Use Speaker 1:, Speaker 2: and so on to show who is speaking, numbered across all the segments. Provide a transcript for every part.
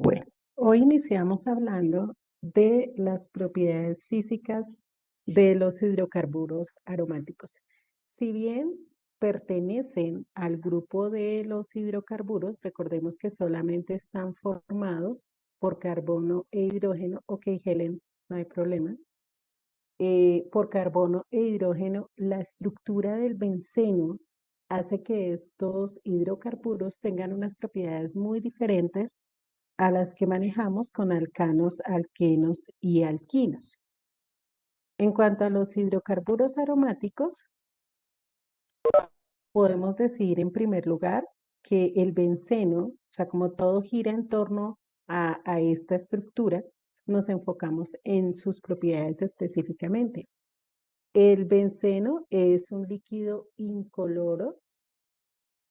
Speaker 1: Bueno, hoy iniciamos hablando de las propiedades físicas de los hidrocarburos aromáticos. Si bien pertenecen al grupo de los hidrocarburos, recordemos que solamente están formados por carbono e hidrógeno. Ok, Helen, no hay problema. Por carbono e hidrógeno, la estructura del benceno hace que estos hidrocarburos tengan unas propiedades muy diferentes a las que manejamos con alcanos, alquenos y alquinos. En cuanto a los hidrocarburos aromáticos, podemos decir en primer lugar que el benceno, o sea, como todo gira en torno a esta estructura, nos enfocamos en sus propiedades específicamente. El benceno es un líquido incoloro.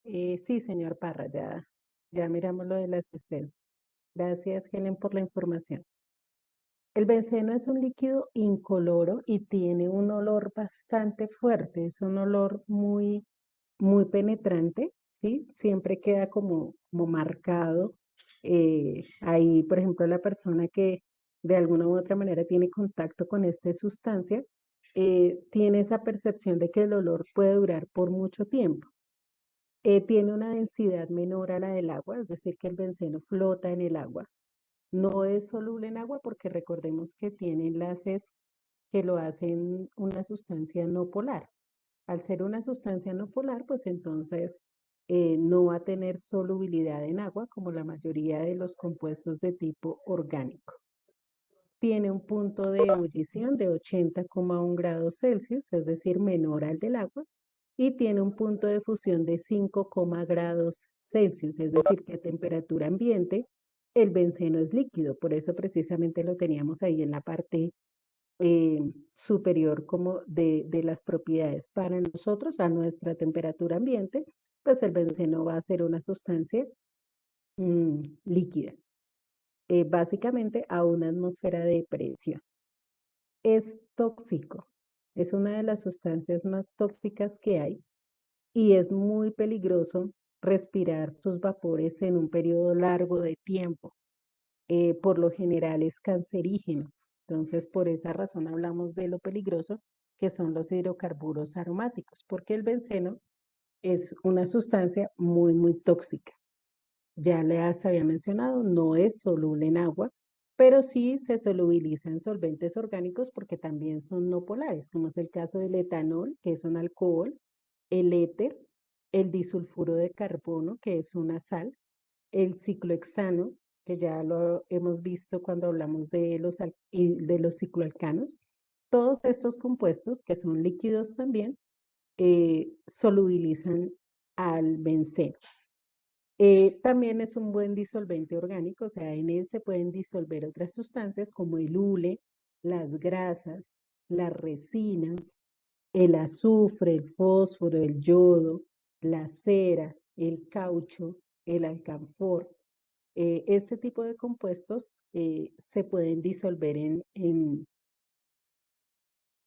Speaker 1: Sí, señor Parra, ya miramos lo de la asistencia. Gracias, Helen, por la información. El benceno es un líquido incoloro y tiene un olor bastante fuerte, es un olor muy penetrante, ¿sí? Siempre queda como marcado. Ahí, por ejemplo, la persona que de alguna u otra manera tiene contacto con esta sustancia, tiene esa percepción de que el olor puede durar por mucho tiempo. Tiene una densidad menor a la del agua, es decir, que el benceno flota en el agua. No es soluble en agua porque recordemos que tiene enlaces que lo hacen una sustancia no polar. Al ser una sustancia no polar, pues entonces no va a tener solubilidad en agua como la mayoría de los compuestos de tipo orgánico. Tiene un punto de ebullición de 80,1 grados Celsius, es decir, menor al del agua, y tiene un punto de fusión de 5, grados Celsius, es decir, que a temperatura ambiente el benceno es líquido, por eso precisamente lo teníamos ahí en la parte superior como de las propiedades. Para nosotros, a nuestra temperatura ambiente, pues el benceno va a ser una sustancia líquida, básicamente a una atmósfera de presión. Es tóxico, es una de las sustancias más tóxicas que hay y es muy peligroso respirar sus vapores en un periodo largo de tiempo. Por lo general es cancerígeno. Entonces, por esa razón hablamos de lo peligroso que son los hidrocarburos aromáticos, porque el benceno es una sustancia muy tóxica. Ya les había mencionado, no es soluble en agua, pero sí se solubiliza en solventes orgánicos porque también son no polares, como es el caso del etanol, que es un alcohol, el éter, el disulfuro de carbono, que es una sal, el ciclohexano, que ya lo hemos visto cuando hablamos de los cicloalcanos. Todos estos compuestos, que son líquidos también, solubilizan al benceno. También es un buen disolvente orgánico, o sea, en él se pueden disolver otras sustancias como el hule, las grasas, las resinas, el azufre, el fósforo, el yodo, la cera, el caucho, el alcanfor. Este tipo de compuestos se pueden disolver en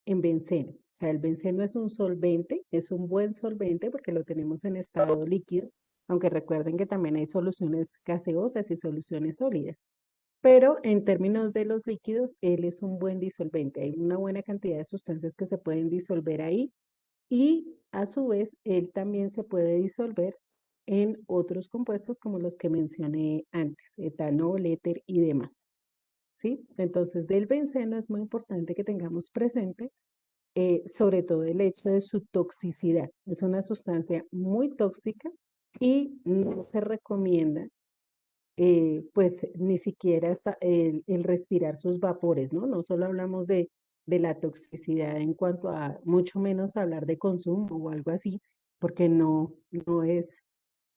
Speaker 1: benceno. O sea, el benceno es un solvente, es un buen solvente porque lo tenemos en estado líquido, aunque recuerden que también hay soluciones gaseosas y soluciones sólidas. Pero en términos de los líquidos, él es un buen disolvente. Hay una buena cantidad de sustancias que se pueden disolver ahí y a su vez él también se puede disolver en otros compuestos como los que mencioné antes, etanol, éter y demás. ¿Sí? Entonces, del benceno es muy importante que tengamos presente sobre todo el hecho de su toxicidad. Es una sustancia muy tóxica y no se recomienda, pues, ni siquiera el respirar sus vapores, ¿no? No solo hablamos de la toxicidad en cuanto a, mucho menos hablar de consumo o algo así, porque no es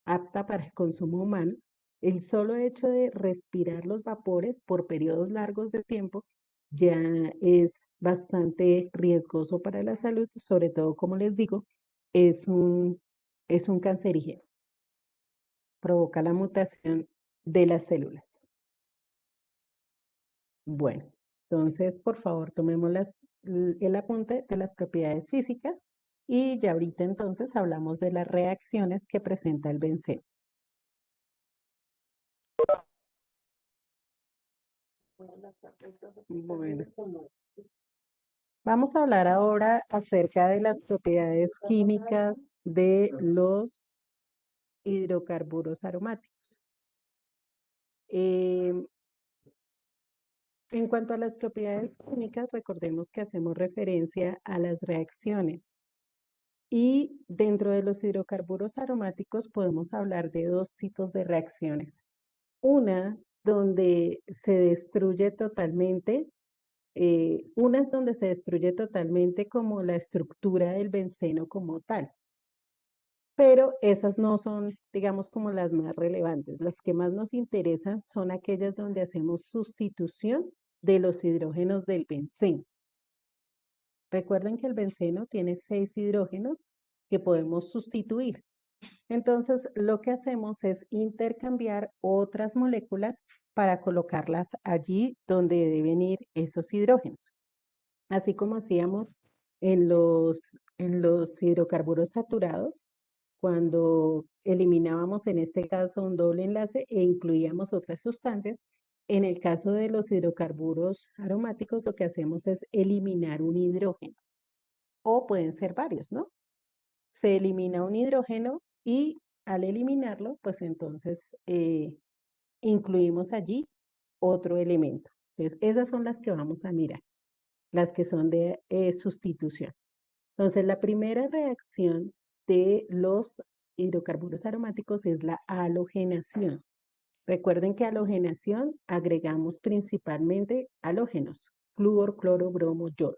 Speaker 1: apta para el consumo humano. El solo hecho de respirar los vapores por periodos largos de tiempo ya es bastante riesgoso para la salud, sobre todo, como les digo, es es un cancerígeno, provoca la mutación de las células. Bueno, entonces, por favor, tomemos el apunte de las propiedades físicas y ya ahorita entonces hablamos de las reacciones que presenta el benceno. Bueno, vamos a hablar ahora acerca de las propiedades químicas de los hidrocarburos aromáticos. Eh, en cuanto a las propiedades químicas, recordemos que hacemos referencia a las reacciones. Y dentro de los hidrocarburos aromáticos podemos hablar de dos tipos de reacciones. Una donde se destruye totalmente, una es donde se destruye totalmente como la estructura del benceno como tal, pero esas no son, digamos, como las más relevantes. Las que más nos interesan son aquellas donde hacemos sustitución de los hidrógenos del benceno. Recuerden que el benceno tiene 6 hidrógenos que podemos sustituir. Entonces, lo que hacemos es intercambiar otras moléculas para colocarlas allí donde deben ir esos hidrógenos. Así como hacíamos en los hidrocarburos saturados, cuando eliminábamos en este caso un doble enlace e incluíamos otras sustancias. En el caso de los hidrocarburos aromáticos, lo que hacemos es eliminar un hidrógeno, o pueden ser varios, ¿no? Se elimina un hidrógeno y al eliminarlo, pues entonces incluimos allí otro elemento. Entonces, esas son las que vamos a mirar, las que son de sustitución. Entonces, la primera reacción de los hidrocarburos aromáticos es la halogenación. Recuerden que halogenación agregamos principalmente halógenos, flúor, cloro, bromo, yodo.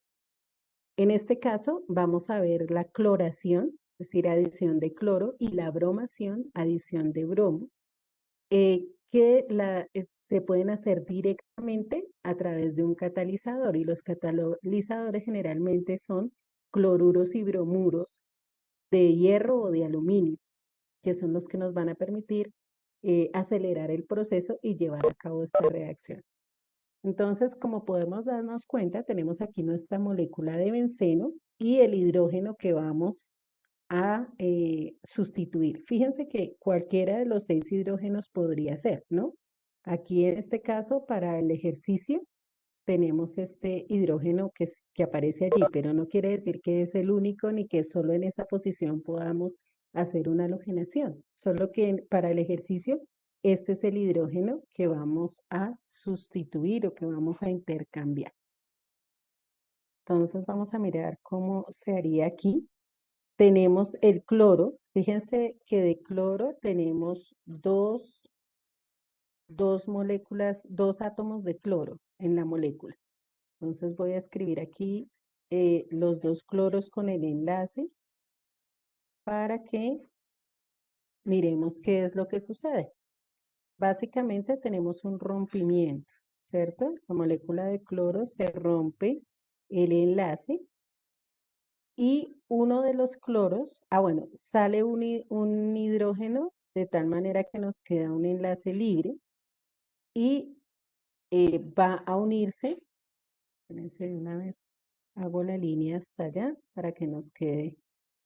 Speaker 1: En este caso vamos a ver la cloración, es decir, adición de cloro, y la bromación, adición de bromo, se pueden hacer directamente a través de un catalizador, y los catalizadores generalmente son cloruros y bromuros de hierro o de aluminio, que son los que nos van a permitir acelerar el proceso y llevar a cabo esta reacción. Entonces, como podemos darnos cuenta, tenemos aquí nuestra molécula de benceno y el hidrógeno que vamos a sustituir. Fíjense que cualquiera de los 6 hidrógenos podría ser, ¿no? Aquí en este caso, para el ejercicio, tenemos este hidrógeno que aparece allí, pero no quiere decir que es el único ni que solo en esa posición podamos hacer una halogenación. Solo que para el ejercicio, este es el hidrógeno que vamos a sustituir o que vamos a intercambiar. Entonces vamos a mirar cómo se haría aquí. Tenemos el cloro. Fíjense que de cloro tenemos dos moléculas, dos átomos de cloro en la molécula. Entonces voy a escribir aquí los dos cloros con el enlace para que miremos qué es lo que sucede. Básicamente tenemos un rompimiento, ¿cierto? La molécula de cloro se rompe el enlace y uno de los cloros, bueno, sale un hidrógeno de tal manera que nos queda un enlace libre y va a unirse, espérense de una vez, hago la línea hasta allá para que nos quede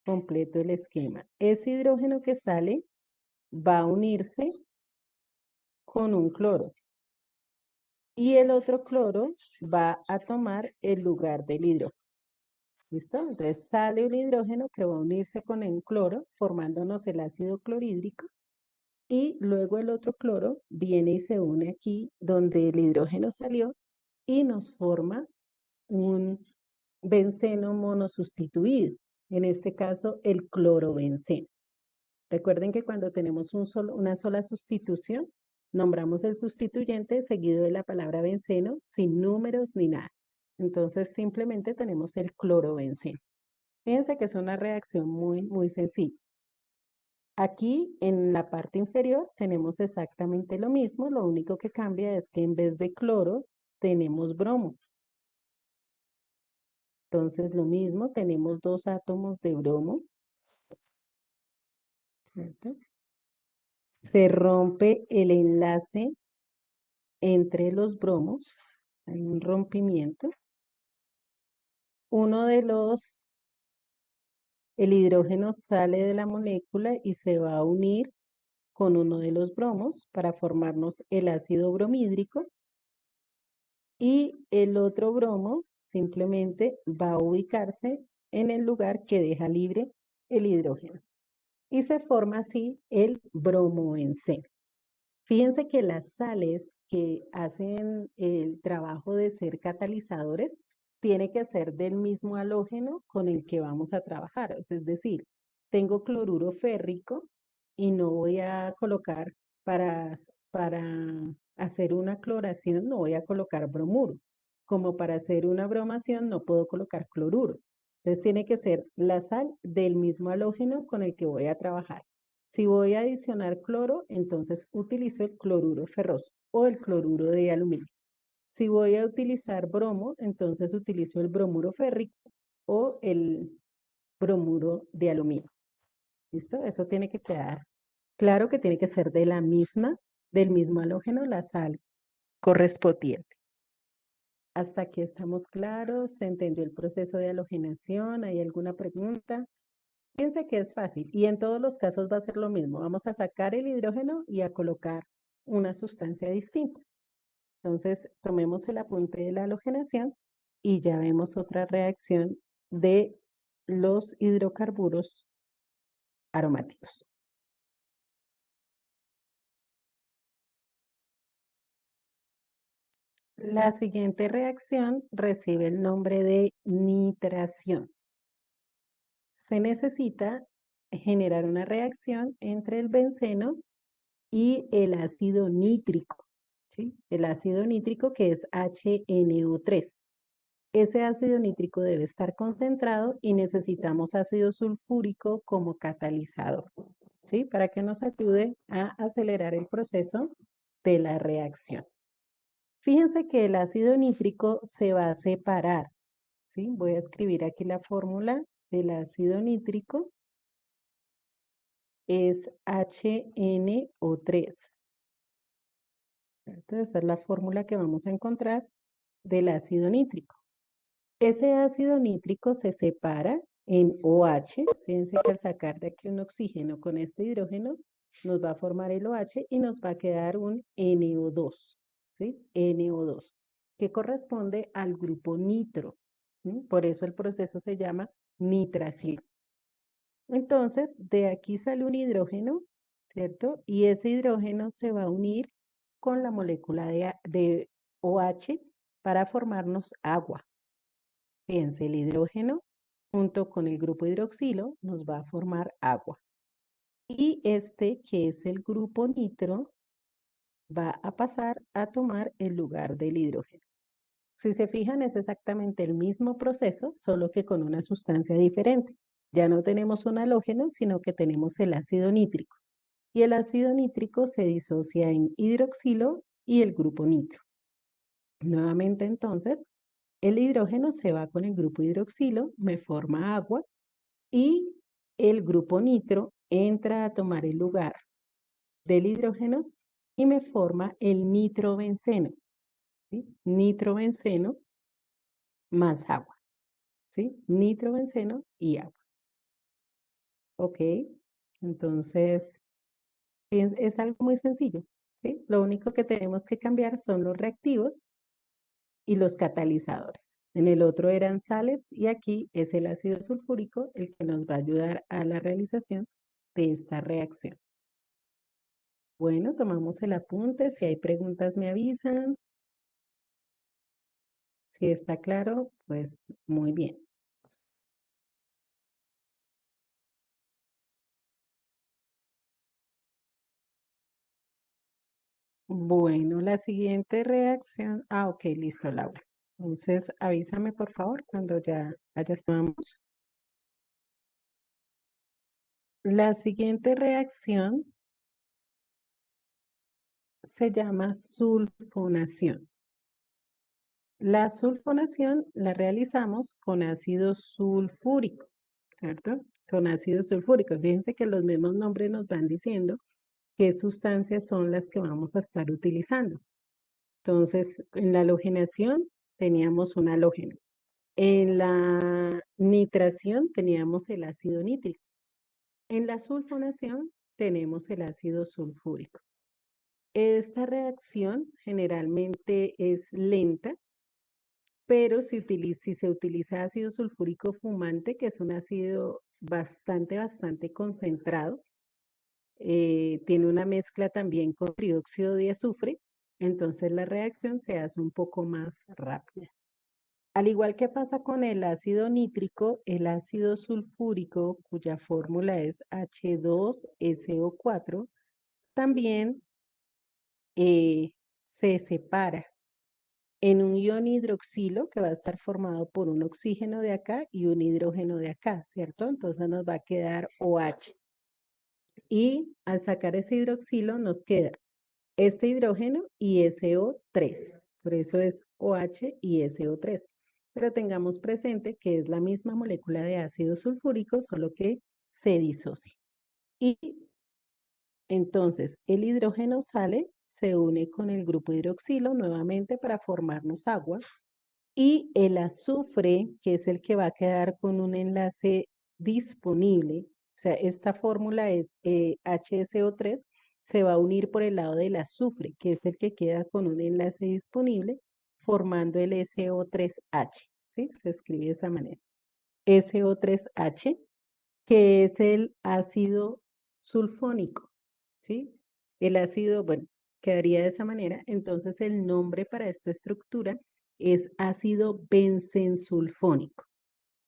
Speaker 1: completo el esquema. Ese hidrógeno que sale va a unirse con un cloro y el otro cloro va a tomar el lugar del hidrógeno. ¿Listo? Entonces sale un hidrógeno que va a unirse con el cloro, formándonos el ácido clorhídrico, y luego el otro cloro viene y se une aquí donde el hidrógeno salió y nos forma un benceno monosustituido, en este caso el clorobenceno. Recuerden que cuando tenemos una sola sustitución, nombramos el sustituyente seguido de la palabra benceno sin números ni nada. Entonces simplemente tenemos el clorobenceno. Fíjense que es una reacción muy, muy sencilla. Aquí en la parte inferior tenemos exactamente lo mismo, lo único que cambia es que en vez de cloro tenemos bromo. Entonces lo mismo, tenemos dos átomos de bromo, ¿cierto? Se rompe el enlace entre los bromos, hay un rompimiento. El hidrógeno sale de la molécula y se va a unir con uno de los bromos para formarnos el ácido bromídrico. y el otro bromo simplemente va a ubicarse en el lugar que deja libre el hidrógeno. Y se forma así el bromobenceno. Fíjense que las sales que hacen el trabajo de ser catalizadores tiene que ser del mismo halógeno con el que vamos a trabajar. Es decir, tengo cloruro férrico y no voy a colocar para hacer una cloración, no voy a colocar bromuro. Como para hacer una bromación no puedo colocar cloruro. Entonces tiene que ser la sal del mismo halógeno con el que voy a trabajar. Si voy a adicionar cloro, entonces utilizo el cloruro ferroso o el cloruro de aluminio. Si voy a utilizar bromo, entonces utilizo el bromuro férrico o el bromuro de aluminio. ¿Listo? Eso tiene que quedar claro, que tiene que ser de la misma, del mismo halógeno, la sal correspondiente. Hasta aquí estamos claros, se entendió el proceso de halogenación, ¿hay alguna pregunta? Piense que es fácil y en todos los casos va a ser lo mismo. Vamos a sacar el hidrógeno y a colocar una sustancia distinta. Entonces, tomemos el apunte de la halogenación y ya vemos otra reacción de los hidrocarburos aromáticos. La siguiente reacción recibe el nombre de nitración. Se necesita generar una reacción entre el benceno y el ácido nítrico, ¿sí? El ácido nítrico que es HNO3. Ese ácido nítrico debe estar concentrado y necesitamos ácido sulfúrico como catalizador, ¿sí? Para que nos ayude a acelerar el proceso de la reacción. Fíjense que el ácido nítrico se va a separar, ¿sí? Voy a escribir aquí la fórmula del ácido nítrico. Es HNO3. Entonces, esa es la fórmula que vamos a encontrar del ácido nítrico. Ese ácido nítrico se separa en OH. Fíjense que al sacar de aquí un oxígeno con este hidrógeno, nos va a formar el OH y nos va a quedar un NO2, ¿sí? NO2, que corresponde al grupo nitro. ¿Sí? Por eso el proceso se llama nitración. Entonces, de aquí sale un hidrógeno, ¿cierto? Y ese hidrógeno se va a unir con la molécula de OH para formarnos agua. Fíjense, el hidrógeno junto con el grupo hidroxilo nos va a formar agua. Y este, que es el grupo nitro, va a pasar a tomar el lugar del hidrógeno. Si se fijan, es exactamente el mismo proceso, solo que con una sustancia diferente. Ya no tenemos un halógeno, sino que tenemos el ácido nítrico. Y el ácido nítrico se disocia en hidroxilo y el grupo nitro. Nuevamente, entonces, el hidrógeno se va con el grupo hidroxilo, me forma agua y el grupo nitro entra a tomar el lugar del hidrógeno y me forma el nitrobenceno. ¿Sí? Nitrobenceno más agua. ¿Sí? Nitrobenceno y agua. Ok, entonces es algo muy sencillo, ¿sí? Lo único que tenemos que cambiar son los reactivos y los catalizadores. En el otro eran sales y aquí es el ácido sulfúrico el que nos va a ayudar a la realización de esta reacción. Bueno, tomamos el apunte. Si hay preguntas me avisan. Si está claro, pues muy bien. Bueno, la siguiente reacción. Ah, ok, listo, Laura. Entonces, avísame por favor cuando ya estamos. La siguiente reacción se llama sulfonación. La sulfonación la realizamos con ácido sulfúrico, ¿cierto? Con ácido sulfúrico. Fíjense que los mismos nombres nos van diciendo qué sustancias son las que vamos a estar utilizando. Entonces, en la halogenación teníamos un halógeno. En la nitración teníamos el ácido nítrico. En la sulfonación tenemos el ácido sulfúrico. Esta reacción generalmente es lenta, pero si se utiliza ácido sulfúrico fumante, que es un ácido bastante concentrado, tiene una mezcla también con trióxido de azufre, entonces la reacción se hace un poco más rápida. Al igual que pasa con el ácido nítrico, el ácido sulfúrico, cuya fórmula es H2SO4, también se separa en un ion hidroxilo que va a estar formado por un oxígeno de acá y un hidrógeno de acá, ¿cierto? Entonces nos va a quedar OH. Y al sacar ese hidroxilo nos queda este hidrógeno y SO3. Por eso es OH y SO3. Pero tengamos presente que es la misma molécula de ácido sulfúrico, solo que se disocia. Y entonces el hidrógeno sale, se une con el grupo hidroxilo nuevamente para formarnos agua. Y el azufre, que es el que va a quedar con un enlace disponible, o sea, esta fórmula es HSO3, se va a unir por el lado del azufre, que es el que queda con un enlace disponible, formando el SO3H, ¿sí? Se escribe de esa manera. SO3H, que es el ácido sulfónico, ¿sí? El ácido, bueno, quedaría de esa manera. Entonces el nombre para esta estructura es ácido benzensulfónico,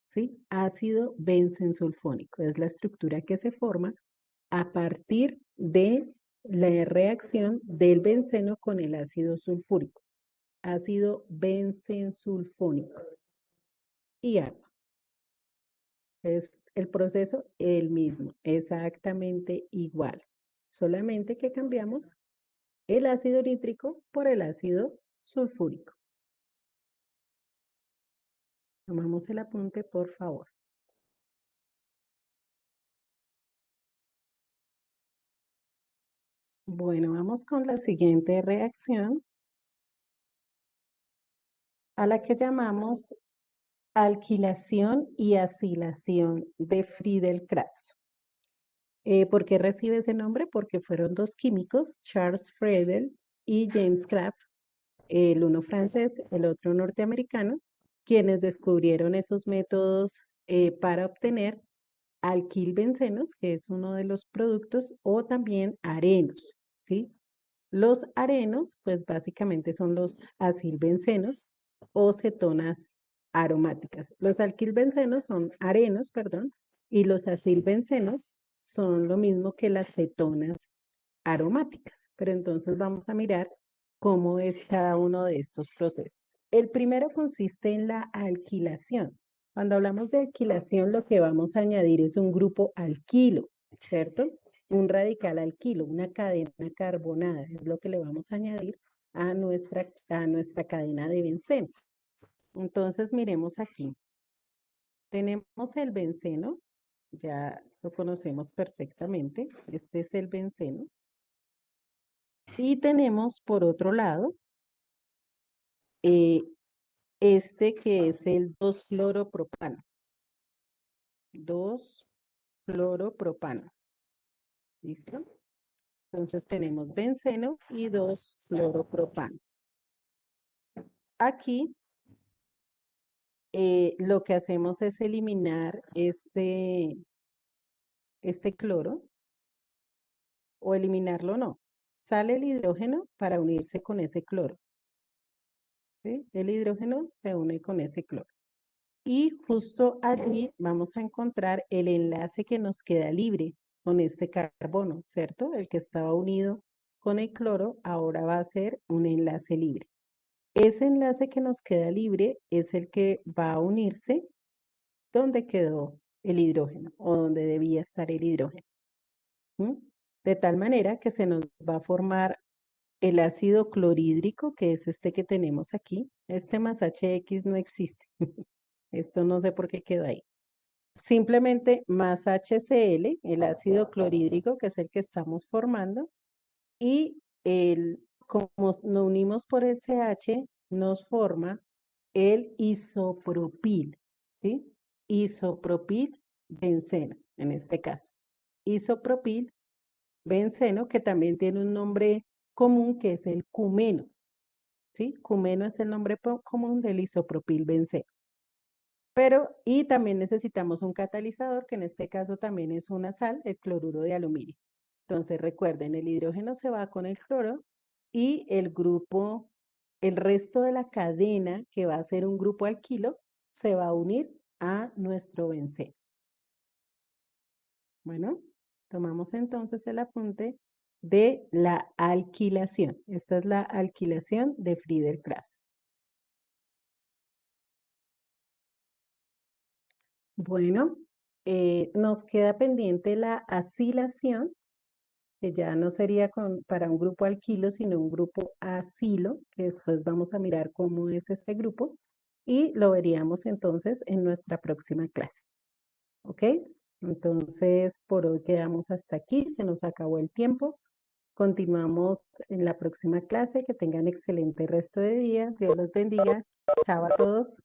Speaker 1: ¿sí? Ácido benzensulfónico es la estructura que se forma a partir de la reacción del benceno con el ácido sulfúrico. Ácido benzensulfónico y agua. Es el proceso el mismo, exactamente igual. Solamente que cambiamos el ácido nítrico por el ácido sulfúrico. Tomamos el apunte, por favor. Bueno, vamos con la siguiente reacción, a la que llamamos alquilación y acilación de Friedel-Crafts. ¿Por qué recibe ese nombre? Porque fueron dos químicos, Charles Friedel y James Kraft, el uno francés, el otro norteamericano, quienes descubrieron esos métodos para obtener alquilbencenos, que es uno de los productos, o también arenos, ¿sí? Los arenos, pues básicamente son los acilbencenos o cetonas aromáticas. Los alquilbencenos son arenos, perdón, y los acilbencenos son lo mismo que las cetonas aromáticas. Pero entonces vamos a mirar cómo es cada uno de estos procesos. El primero consiste en la alquilación. Cuando hablamos de alquilación, lo que vamos a añadir es un grupo alquilo, ¿cierto? Un radical alquilo, una cadena carbonada, es lo que le vamos a añadir a nuestra cadena de benceno. Entonces, miremos aquí. Tenemos el benceno, ya lo conocemos perfectamente. Este es el benceno. Y tenemos por otro lado eh, este que es el 2-fluoropropano. 2-fluoropropano. ¿Listo? Entonces tenemos benceno y 2-fluoropropano. Aquí lo que hacemos es eliminar este cloro, o eliminarlo no. Sale el hidrógeno para unirse con ese cloro. ¿Sí? El hidrógeno se une con ese cloro. Y justo allí vamos a encontrar el enlace que nos queda libre con este carbono, ¿cierto? El que estaba unido con el cloro ahora va a ser un enlace libre. Ese enlace que nos queda libre es el que va a unirse donde quedó el hidrógeno o donde debía estar el hidrógeno. ¿Mm? De tal manera que se nos va a formar el ácido clorhídrico, que es este que tenemos aquí. Este más HX no existe. Esto no sé por qué quedó ahí. Simplemente más HCl, el ácido clorhídrico, que es el que estamos formando, y como nos unimos por SH, nos forma el isopropil, ¿sí? Isopropil benceno, en este caso. Isopropil benceno, que también tiene un nombre común, que es el cumeno, ¿sí? Cumeno es el nombre común del isopropilbenceno. Pero, y también necesitamos un catalizador, que en este caso también es una sal, el cloruro de aluminio. Entonces recuerden, el hidrógeno se va con el cloro y el grupo, el resto de la cadena, que va a ser un grupo alquilo, se va a unir a nuestro benceno. Bueno, tomamos entonces el apunte de la alquilación. Esta es la alquilación de Friedel-Crafts. Bueno, nos queda pendiente la acilación, que ya no sería para un grupo alquilo, sino un grupo acilo, que después vamos a mirar cómo es este grupo y lo veríamos entonces en nuestra próxima clase. ¿Ok? Entonces, por hoy quedamos hasta aquí, se nos acabó el tiempo. Continuamos en la próxima clase. Que tengan excelente resto de día. Dios los bendiga. Chao a todos.